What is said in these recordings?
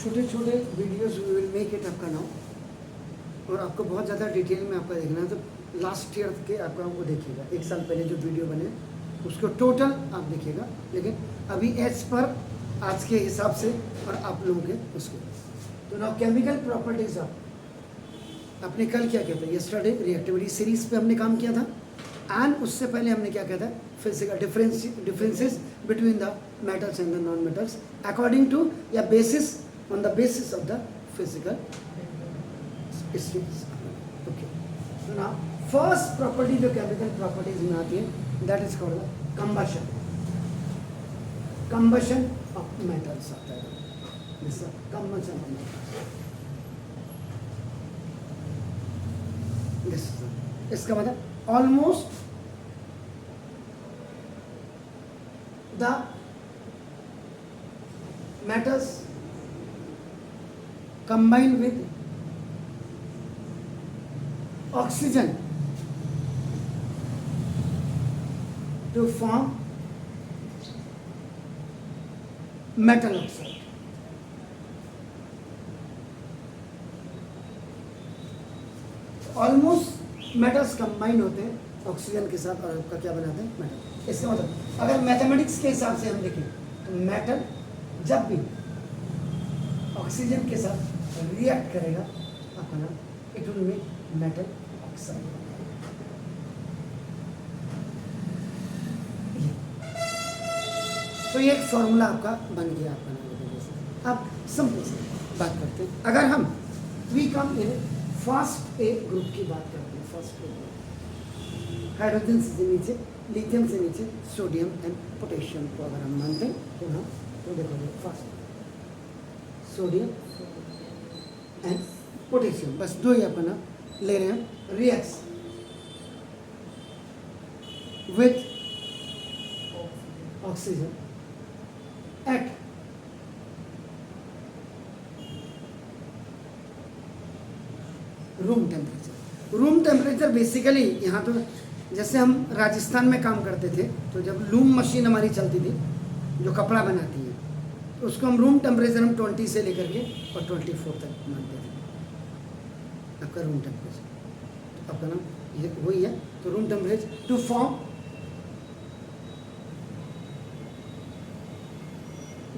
छोटे छोटे videos we will make it आपका नाउ, और आपको बहुत ज़्यादा डिटेल में आपका देखना है तो लास्ट ईयर के आपका वो देखिएगा, 1 साल पहले जो वीडियो बने उसको टोटल आप देखिएगा, लेकिन अभी एज पर आज के हिसाब से और आप लोगों के उसको। तो नाउ केमिकल प्रॉपर्टीज ऑफ, आपने कल क्या किया था, यस्टरडे रिएक्टिविटी सीरीज पे हमने काम किया था, एंड उससे पहले हमने क्या किया था, physical differences between the metals and the non metals according to या basis on the basis of the physical states. Okay, तो नाउ फर्स्ट प्रॉपर्टी जो केमिकल प्रॉपर्टीज में आती है that is called combustion. Combustion of metals आता है, combustion of metals. इसका मतलब almost the metals combine with oxygen to form metal oxide. Almost metals combine होते हैं ऑक्सीजन के साथ और आपका क्या बनाते हैं, मेटल। इसका मतलब अगर मैथमेटिक्स के हिसाब से हम देखें तो मेटल जब भी ऑक्सीजन के साथ रिएक्ट करेगा अपना it will make metal oxide. तो ये एक फॉर्मूला आपका बन गया आपका। अब सिंपल से बात करते हैं, अगर हम we come in first A group की बात करते हैं, फर्स्ट ए ग्रुप हाइड्रोजन से नीचे, लिथियम से नीचे सोडियम एंड पोटेशियम को अगर हम मानते हैं तो हम तो देखो फर्स्ट सोडियम एंड पोटेशियम, बस दो ही अपना ले रहे हैं, reacts with oxygen at room temperature. Room temperature basically यहाँ तो जैसे हम राजस्थान में काम करते थे तो जब लूम मशीन हमारी चलती थी जो कपड़ा बनाती है तो उसको हम रूम टेम्परेचर हम 20 से लेकर के और 24 तक मानते थे आपका रूम टेम्परेचर। तो आपका नाम ये वही है, तो room temperature to form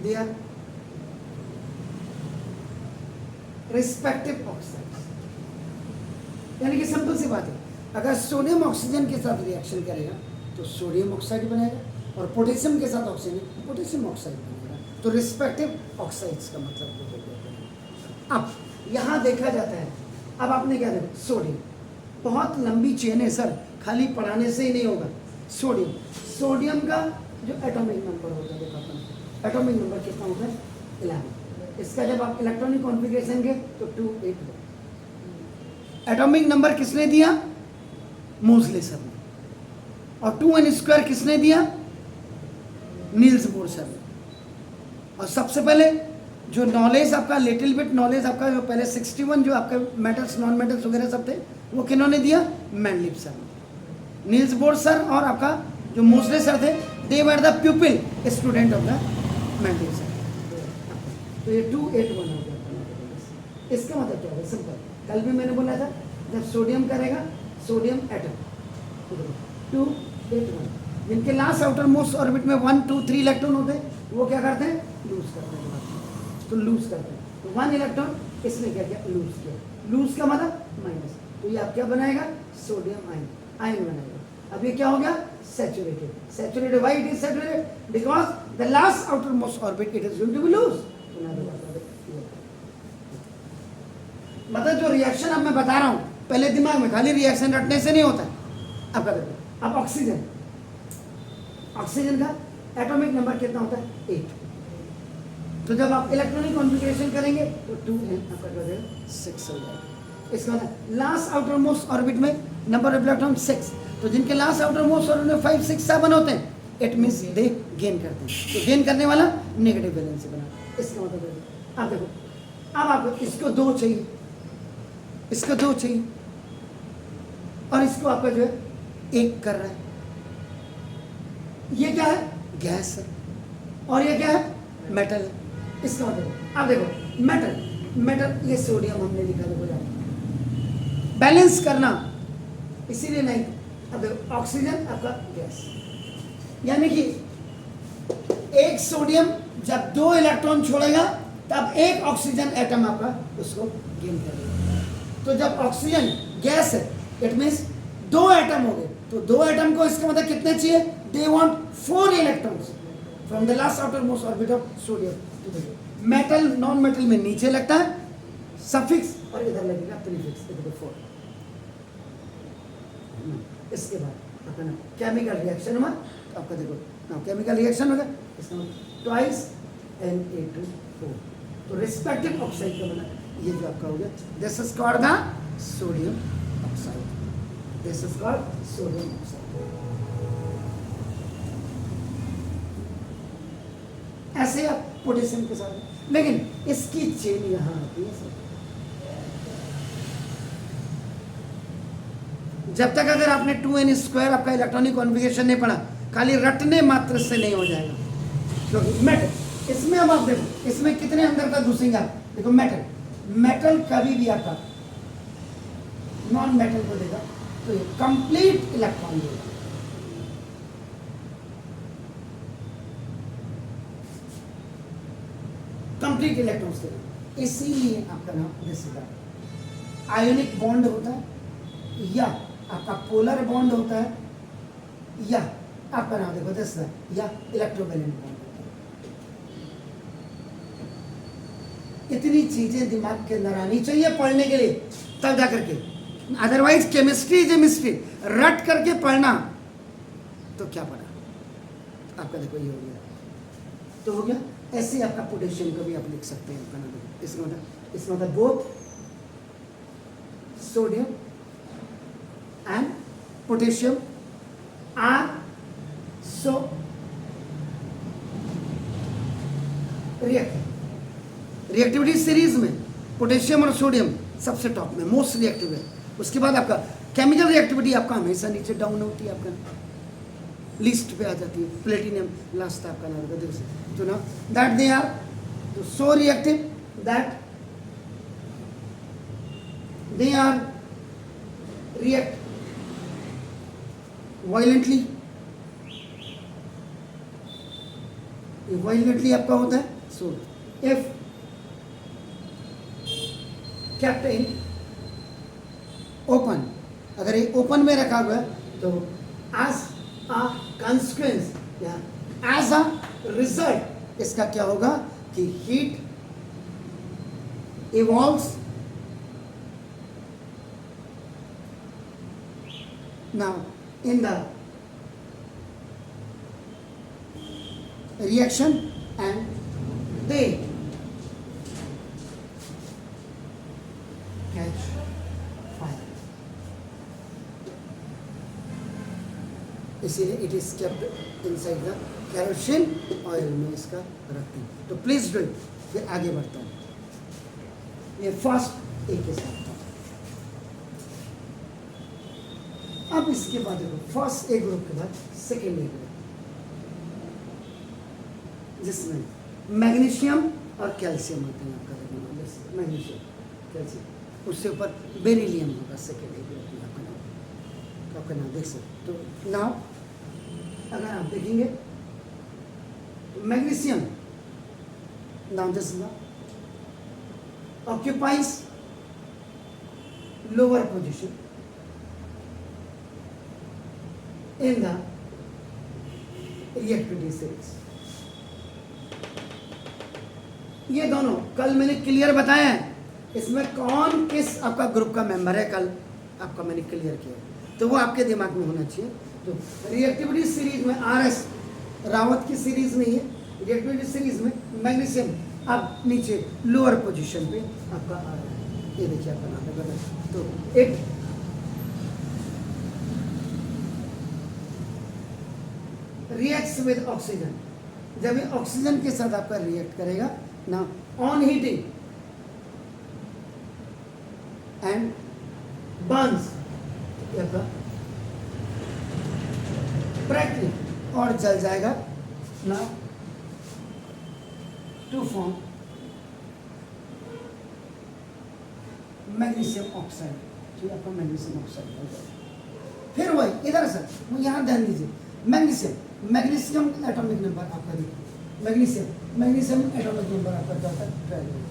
their respective oxides. यानी कि सिंपल सी बात है, अगर सोडियम ऑक्सीजन के साथ रिएक्शन करेगा तो सोडियम ऑक्साइड बनेगा और पोटेशियम के साथ ऑक्सीजन पोटेशियम ऑक्साइड बनेगा, तो रिस्पेक्टिव ऑक्साइड्स का मतलब हो गया। अब यहाँ देखा जाता है, अब आपने क्या देखा, सोडियम बहुत लंबी चेन है सर, खाली पढ़ाने से ही नहीं होगा। सोडियम, सोडियम का जो एटॉमिक नंबर होता है, देखो अपन एटॉमिक नंबर कितना होता है 11। इसका जब आप इलेक्ट्रॉनिक कॉन्फ़िगरेशन के तो 281। एटॉमिक नंबर किसने दिया, मोज़ले सर ने, और 2n² किसने दिया, नील्स बोर सर ने। और सबसे पहले जो नॉलेज आपका लिटिल बिट नॉलेज आपका जो पहले 61 जो आपका मेटल्स नॉन मेटल्स वगैरह सब थे वो किन्होंने दिया, मैनलिप सर ने। नील्स बोर सर और आपका जो मोज़ले सर थे they were the pupil student of the मैनलिप सर। तो ये 281 हो गया। इसका मतलब क्या है, सिंपल, कल भी मैंने बोला था जब सोडियम करेगा सोडियम एटम 281, जिनके लास्ट आउटर मोस्ट ऑर्बिट में 1 2 3 इलेक्ट्रॉन होते हैं वो क्या करते हैं, लूज करते हैं। तो लूज करते हैं, तो 1 इलेक्ट्रॉन इसने क्या किया, लूज किया। लूज का मतलब माइनस, तो ये आप क्या बनाएगा, सोडियम आयन, आयन बनाएगा। अब ये क्या हो गया, saturated. Saturated, why it is saturated, because the last outermost orbit it is going to be loose. मतलब जो रिएक्शन अब मैं बता रहा हूँ पहले दिमाग में, खाली रिएक्शन रटने से नहीं होता। अब क्या देखो, अब ऑक्सीजन, ऑक्सीजन का एटॉमिक नंबर कितना होता है, 8। तो जब आप इलेक्ट्रॉनिक कॉन्फ़िगरेशन करेंगे तो 2n आपका जो है 6 हो जाएगा। इसका मतलब लास्ट आउटर मोस्ट ऑर्बिट में नंबर ऑफ इलेक्ट्रॉन 6, तो जिनके लास्ट आउटर मोस्ट ऑर्बिट में 5 6 7 होते हैं, इट मींस दे गेन करते हैं। तो गेन करने वाला नेगेटिव वैलेंस से बना। इसका मतलब आप देखो, अब आपको इसको 2 चाहिए, इसको 2 चाहिए, और इसको आपका जो है 1 कर रहा है। ये क्या है, गैस है, और ये क्या है, मेटल है। इसका मतलब अब देखो मेटल ये सोडियम हमने लिखा, देखो यार बैलेंस करना, इसीलिए नहीं। अब देखो ऑक्सीजन आपका गैस, यानी कि एक सोडियम जब 2 इलेक्ट्रॉन छोड़ेगा तब एक ऑक्सीजन एटम आपका उसको गेन करेगा। तो जब ऑक्सीजन गैस है इट मीन्स 2 एटम हो गए, तो 2 एटम को इसका मतलब कितने चाहिए, they want 4 electrons from the last outermost orbit of sodium. Metal non metal में नीचे लगता है सफिक्स और इधर लगेगा प्रीफिक्स, इधर 4। इसके बाद अपना केमिकल रिएक्शन हुआ, तो आपका देखो केमिकल रिएक्शन होगा, इसका मतलब ट्वाइस Na2O, तो रिस्पेक्टिव ऑक्साइड का बना ये जो आपका हो गया, this is called the sodium oxide, this is called sodium oxide. ऐसे आप पोटेशियम के साथ, लेकिन इसकी चेन यहां आती है सर। जब तक अगर आपने 2n² आपका इलेक्ट्रॉनिक कॉन्फ़िगरेशन नहीं पढ़ा, खाली रटने मात्र से नहीं हो जाएगा, क्योंकि मेटल इसमें अब आप देखो इसमें कितने अंदर तक घुसेंगे आप, देखो मेटल कभी भी आपका नॉन मेटल को देगा तो ये कंप्लीट इलेक्ट्रॉन देगा, कंप्लीट इलेक्ट्रॉन्स देगा। इसीलिए आपका नाम दिसगा आयोनिक बॉन्ड होता है या आपका पोलर बॉन्ड होता है या आपका नाम देखो दिसगा या इलेक्ट्रोवैलेंट बॉन्ड होता है। इतनी चीजें दिमाग के अंदर आनी चाहिए पढ़ने के लिए, तब जा करके, otherwise chemistry is a mystery, रट करके पढ़ना तो क्या पढ़ा आपका, देखो ये हो गया तो हो गया। ऐसे आपका पोटेशियम को भी आप लिख सकते हैं, आपका नाम इसका मतलब both sodium and potassium are so reactivity series में पोटेशियम और सोडियम सबसे टॉप में मोस्ट रिएक्टिव है। उसके बाद आपका केमिकल रिएक्टिविटी आपका हमेशा नीचे डाउन होती है, आपका लिस्ट पे आ जाती है, प्लेटिनियम लास्ट आपका नाम होगा, देखो तो ना that they are so reactive that they are react violently, ये वायलेंटली आपका होता है। So if kept in open, अगर ये ओपन में रखा हुआ है तो as a consequence या as a result इसका क्या होगा कि heat evolves now in the reaction and they catch fire, इसीलिए it is kept inside the kerosene oil में इसका रखते हैं। तो प्लीज डू इट, फिर आगे बढ़ता है। ये फर्स्ट ए के साथ था। अब इसके बाद देखो फर्स्ट ए ग्रुप के बाद सेकेंड ए ग्रुप, जिसमें मैग्नीशियम और कैल्शियम आते हैं। आपका देखो मैग्नीशियम कैल्शियम, उससे ऊपर बेरिलियम होगा सेकेंड ए ग्रुप में आपका नाम, तो आपका नाम देख सकते। तो नाउ अगर आप देखेंगे तो magnesium now this occupies lower position in the reactivity series. ये दोनों कल मैंने क्लियर बताया है, इसमें कौन किस आपका ग्रुप का मेंबर है कल आपका मैंने क्लियर किया, तो वो आपके दिमाग में होना चाहिए। तो रिएक्टिविटी सीरीज में RS रावत की सीरीज नहीं है, रिएक्टिविटी सीरीज में मैग्नीशियम अब नीचे लोअर पोजीशन पे आपका आ रहा है, ये देखिए आपका नाम है। तो इट रिएक्ट्स विद ऑक्सीजन, जब ये ऑक्सीजन के साथ आपका रिएक्ट करेगा ना on heating and Burns brightly और जल जाएगा ना टू फॉर्म मैग्नीशियम ऑक्साइड, ठीक है, आपका मैग्नीशियम ऑक्साइड हो जाएगा। फिर वही इधर से वो यहाँ ध्यान दीजिए, मैग्नीशियम, मैग्नीशियम एटॉमिक नंबर आपका देखिए, मैग्नीशियम एटॉमिक नंबर आपका क्या होता है 12।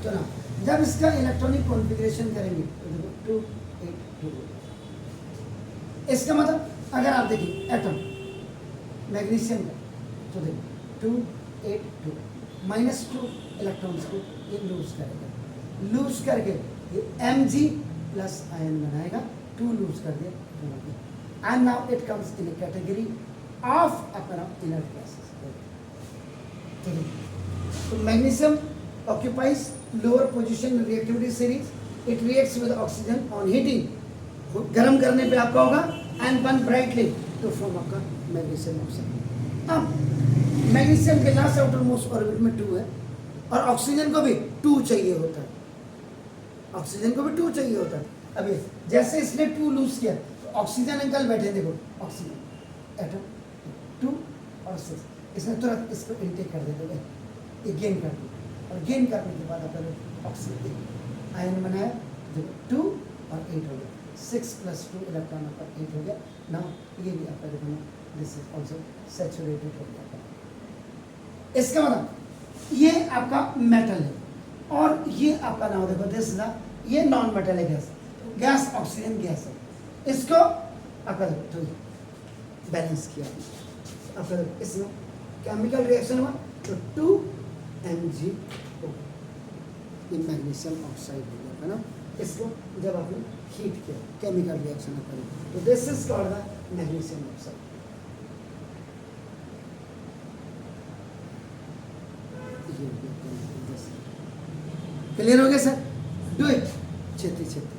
तो ना जब इसका इलेक्ट्रॉनिक कॉन्फ़िगरेशन करेंगे तो देखो 2 8 2, इसका मतलब अगर आप देखिए एटम मैग्नीशियम का तो देखो 2 8 2 -2 इलेक्ट्रॉन्स को ये लूज करेगा, लूज करके ये Mg प्लस आयन बनाएगा, 2 लूज कर दिया and now it comes in A category of अपना इनर्ट गैसेस। ठीक है, तो magnesium occupies lower position in reactivity series, it reacts with oxygen on heating, गर्म करने पे आपका होगा and burn brightly to form आपका मैग्नीशियम ऑक्साइड। अब मैग्नीशियम के लास्ट आउटर मोस्ट ऑर्बिट में 2 है और ऑक्सीजन को भी 2 चाहिए होता है, ऑक्सीजन को भी 2 चाहिए होता है। अब ये जैसे इसने 2 लूज किया तो ऑक्सीजन अंकल बैठे, देखो ऑक्सीजन एटम 2 और 6, इसने तुरंत इसको इनटेक कर देते हैं, ये गेन कर दिया और गेन करने के बाद आपका ऑक्सीजन आयन बनाया, देखो 2 और 8 हो गया, 6 + 2 इलेक्ट्रॉन आपका 8 हो गया। नाउ ये भी आपका देखो दिस इज आल्सो सैचुरेटेड हो गया। इसका मतलब ये आपका मेटल है और ये आपका नाम देखो दिस ना, ये नॉन मेटल है गैस, गैस ऑक्सीजन गैस है, इसको आपका तो बैलेंस किया आपका, इसमें केमिकल रिएक्शन हुआ तो 2 Mg मैग्नीशियम ऑक्साइड हो गया है ना। इसको जब आपने हीट किया केमिकल रिएक्शन करें तो this is called the magnesium oxide. Clear हो गया सर? डू इट, छेती छेती।